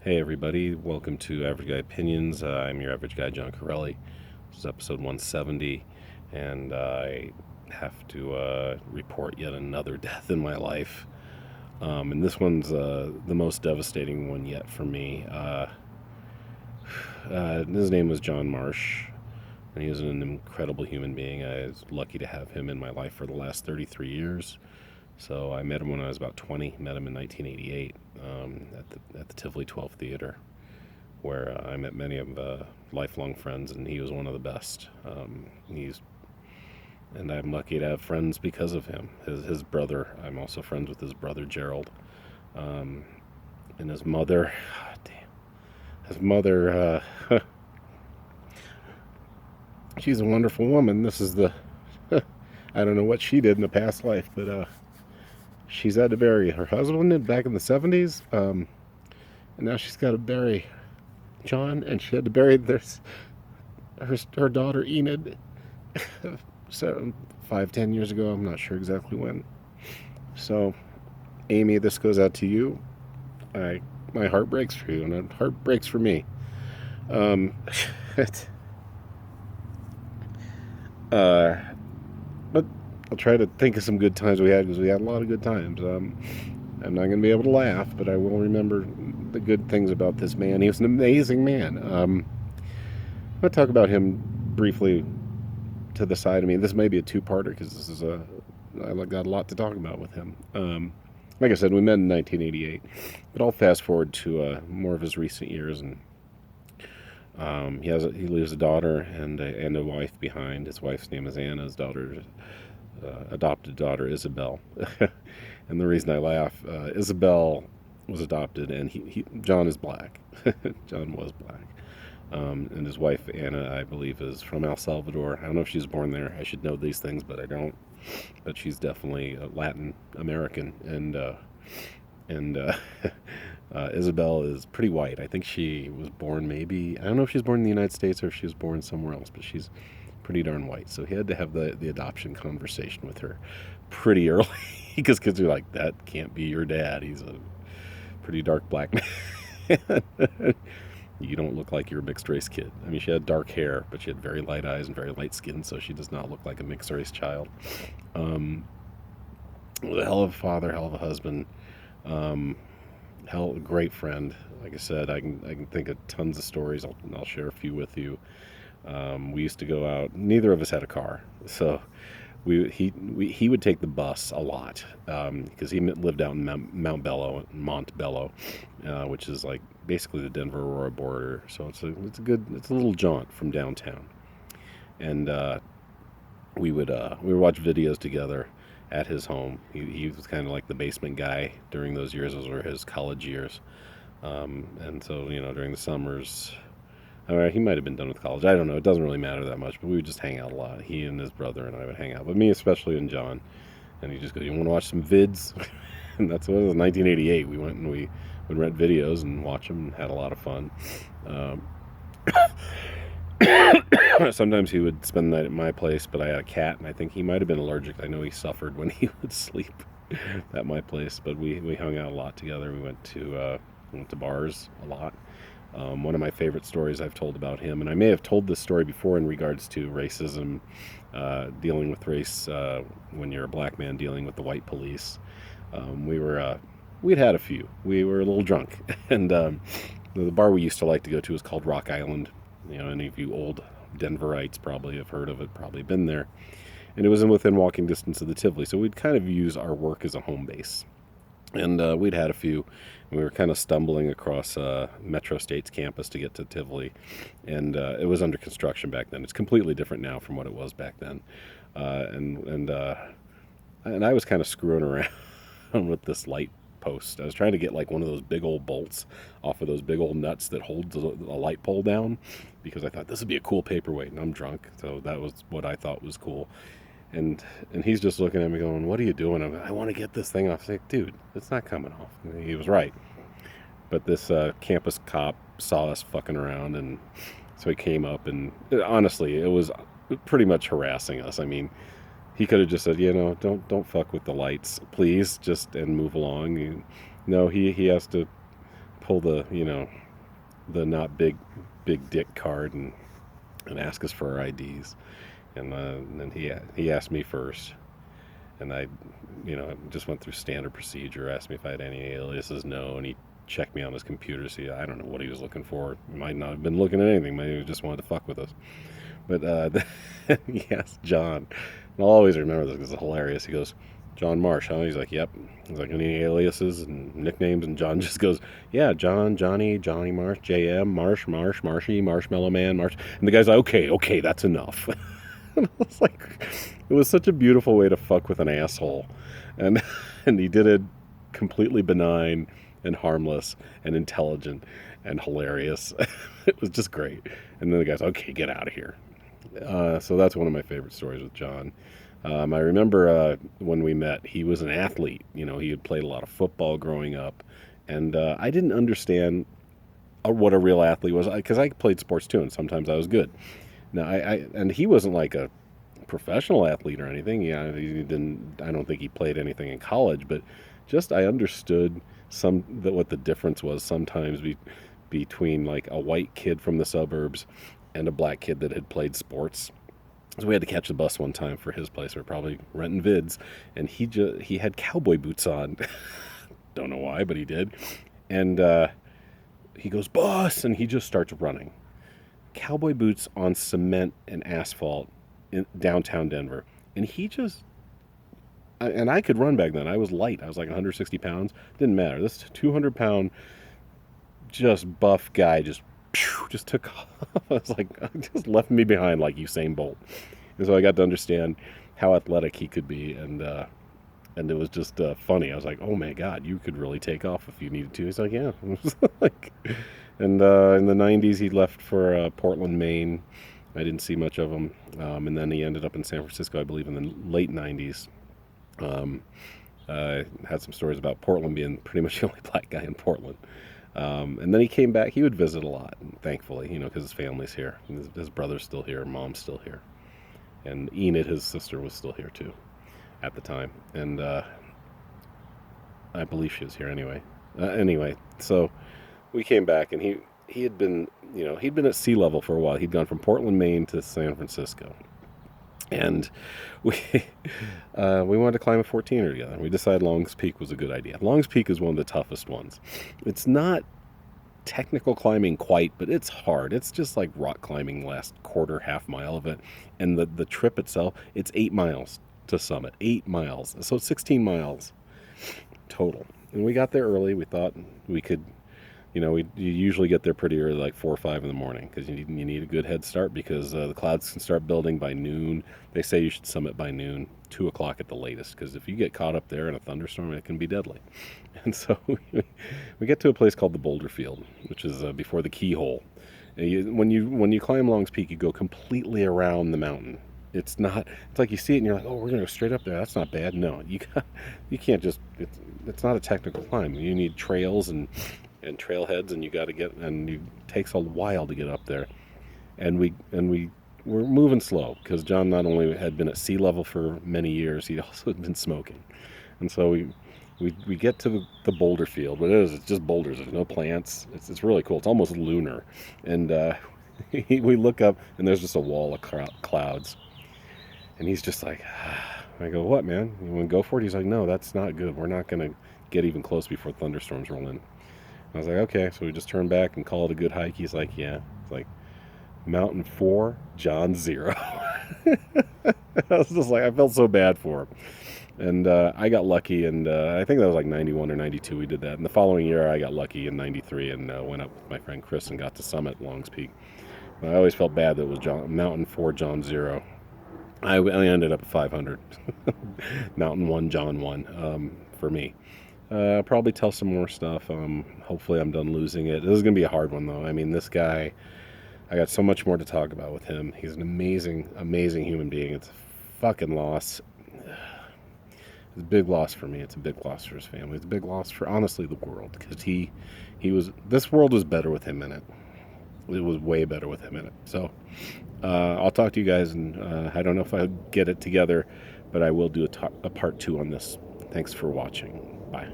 Hey everybody, welcome to Average Guy Opinions. I'm your average guy, John Corelli. This is episode 170, and I have to report yet another death in my life. And this one's the most devastating one yet for me. His name was John Marsh, and he was an incredible human being. I was lucky to have him in my life for the last 33 years. So I met him when I was about 20, met him in 1988 at the Tivoli 12 Theater, where I met many of lifelong friends, and he was one of the best. And I'm lucky to have friends because of him. His brother, I'm also friends with his brother Gerald, um, and his mother. His mother, she's a wonderful woman. This is the, I don't know what she did in a past life, but she's had to bury her husband back in the 70s, and now she's got to bury John, and she had to bury her daughter Enid 5-10 years ago. I'm not sure exactly when. So, Amy, this goes out to you. My heart breaks for you, and it heart breaks for me. But I'll try to think of some good times we had, because we had a lot of good times. I'm not going to be able to laugh, but I will remember the good things about this man. He was an amazing man. I'm going to talk about him briefly to the side of me. This may be a two-parter, because I got a lot to talk about with him. Like I said, we met in 1988, but I'll fast forward to more of his recent years, and he leaves a daughter and a wife behind. His wife's name is Anna. His adopted daughter Isabel. And the reason I laugh, Isabel was adopted, and John is black. John was black. And his wife Anna, I believe, is from El Salvador. I don't know if she was born there. I should know these things, but I don't. But she's definitely Latin American, and Isabel is pretty white. I think she was born, maybe, I don't know if she was born in the United States or if she was born somewhere else, but she's pretty darn white. So he had to have the adoption conversation with her pretty early, because kids are like, that can't be your dad. He's a pretty dark black man. You don't look like you're a mixed race kid. I mean, she had dark hair, but she had very light eyes and very light skin, so she does not look like a mixed race child. A hell of a father, hell of a husband, a great friend. Like I said, I can think of tons of stories. I'll share a few with you. We used to go out. Neither of us had a car, so he would take the bus a lot, because he lived out in Montbello, which is like basically the Denver Aurora border. So it's a little jaunt from downtown, and we would watch videos together at his home. He was kind of like the basement guy during those years. Those were his college years, and so during the summers. He might have been done with college. I don't know. It doesn't really matter that much, but we would just hang out a lot. He and his brother and I would hang out, but me especially, and John. And he just goes, "You want to watch some vids?" And that's what it was. 1988. We went and we would rent videos and watch them, and had a lot of fun. Sometimes he would spend the night at my place, but I had a cat, and I think he might have been allergic. I know he suffered when he would sleep at my place, but we hung out a lot together. We went to bars a lot. One of my favorite stories I've told about him, and I may have told this story before in regards to racism, dealing with race when you're a black man dealing with the white police. We'd had a few. We were a little drunk, and the bar we used to like to go to was called Rock Island. Any of you old Denverites probably have heard of it, probably been there. And it was within walking distance of the Tivoli, so we'd kind of use our work as a home base. And we'd had a few, and we were kind of stumbling across Metro State's campus to get to Tivoli, and it was under construction back then. It's completely different now from what it was back then, and I was kind of screwing around with this light post. I was trying to get like one of those big old bolts off of those big old nuts that hold a light pole down, because I thought this would be a cool paperweight, and I'm drunk, so that was what I thought was cool. And he's just looking at me going, "What are you doing?" I want to get this thing off. I was like, "Dude, it's not coming off." And he was right. But this campus cop saw us fucking around, and so he came up, and honestly, it was pretty much harassing us. I mean, he could have just said, don't fuck with the lights, please, and move along. No, he has to pull the, the not big dick card and ask us for our IDs. And then he asked me first, and I, just went through standard procedure. Asked me if I had any aliases. No, and he checked me on his computer. See, I don't know what he was looking for. He might not have been looking at anything. Maybe he just wanted to fuck with us. But he asked John. And I'll always remember this because it's hilarious. He goes, "John Marsh, huh?" He's like, "Yep." He's like, "Any aliases and nicknames?" And John just goes, "Yeah, John, Johnny, Johnny Marsh, JM, Marsh, Marshy, Marshmallow Man, Marsh." And the guy's like, "Okay, that's enough." And I was like, it was such a beautiful way to fuck with an asshole, and and he did it completely benign and harmless and intelligent and hilarious. It was just great. And then the guy's, "Okay, get out of here." So that's one of my favorite stories with John. I remember when we met, he was an athlete. He had played a lot of football growing up, and I didn't understand what a real athlete was because I played sports too, and sometimes I was good. Now, and he wasn't like a professional athlete or anything. Yeah, he didn't. I don't think he played anything in college, but just I understood what the difference was sometimes between like a white kid from the suburbs and a black kid that had played sports. So we had to catch the bus one time for his place. We were probably renting vids, and he had cowboy boots on. Don't know why, but he did. And he goes, "Bus!" and he just starts running. Cowboy boots on cement and asphalt in downtown Denver. And and I could run back then. I was light. I was like 160 pounds. Didn't matter. This 200-pound, just buff guy just took off. I was like, just left me behind like Usain Bolt. And so I got to understand how athletic he could be. And it was just funny. I was like, "Oh my God, you could really take off if you needed to." He's like, "Yeah." And in the 90s, he left for Portland, Maine. I didn't see much of him. And then he ended up in San Francisco, I believe, in the late 90s. I had some stories about Portland being pretty much the only black guy in Portland. And then he came back. He would visit a lot, thankfully, because his family's here. His brother's still here. Mom's still here. And Enid, his sister, was still here, too, at the time. And I believe she was here anyway. So we came back, and he had been, he'd been at sea level for a while. He'd gone from Portland, Maine to San Francisco. And we wanted to climb a 14er together. We decided Long's Peak was a good idea. Long's Peak is one of the toughest ones. It's not technical climbing quite, but it's hard. It's just like rock climbing the last half mile of it. And the trip itself, it's 8 miles to summit. 8 miles. So it's 16 miles total. And we got there early. We thought we could, you usually get there pretty early, like 4 or 5 in the morning, because you need a good head start, because the clouds can start building by noon. They say you should summit by noon, 2 o'clock at the latest, because if you get caught up there in a thunderstorm, it can be deadly. And so we get to a place called the Boulder Field, which is before the Keyhole. And when you climb Long's Peak, you go completely around the mountain. It's like you see it and you're like, "Oh, we're going to go straight up there. That's not bad." No, you can't just, it's not a technical climb. You need trails and trailheads, and it takes a while to get up there. And we're moving slow, because John not only had been at sea level for many years, he also had been smoking. And so we get to the boulder field, but it's just boulders. There's no plants. It's really cool. It's almost lunar. And we look up, and there's just a wall of clouds. And he's just like, I go, "What, man? You want to go for it?" He's like, "No, that's not good. We're not going to get even close before thunderstorms roll in." I was like, "Okay." So we just turned back and call it a good hike. He's like, "Yeah." It's like, Mountain 4, John 0. I was just like, I felt so bad for him. And I got lucky, and I think that was like 91 or 92 we did that. And the following year, I got lucky in 93 and went up with my friend Chris and got to summit Long's Peak. I always felt bad that it was Mountain 4, John 0. I ended up at 500. Mountain 1, John 1 for me. Probably tell some more stuff. Hopefully I'm done losing it. This is going to be a hard one, though. I mean, this guy, I got so much more to talk about with him. He's an amazing, amazing human being. It's a fucking loss. It's a big loss for me. It's a big loss for his family. It's a big loss for, honestly, the world. Because this world was better with him in it. It was way better with him in it. So, I'll talk to you guys, and I don't know if I'll get it together, but I will do a part 2 on this. Thanks for watching. Bye.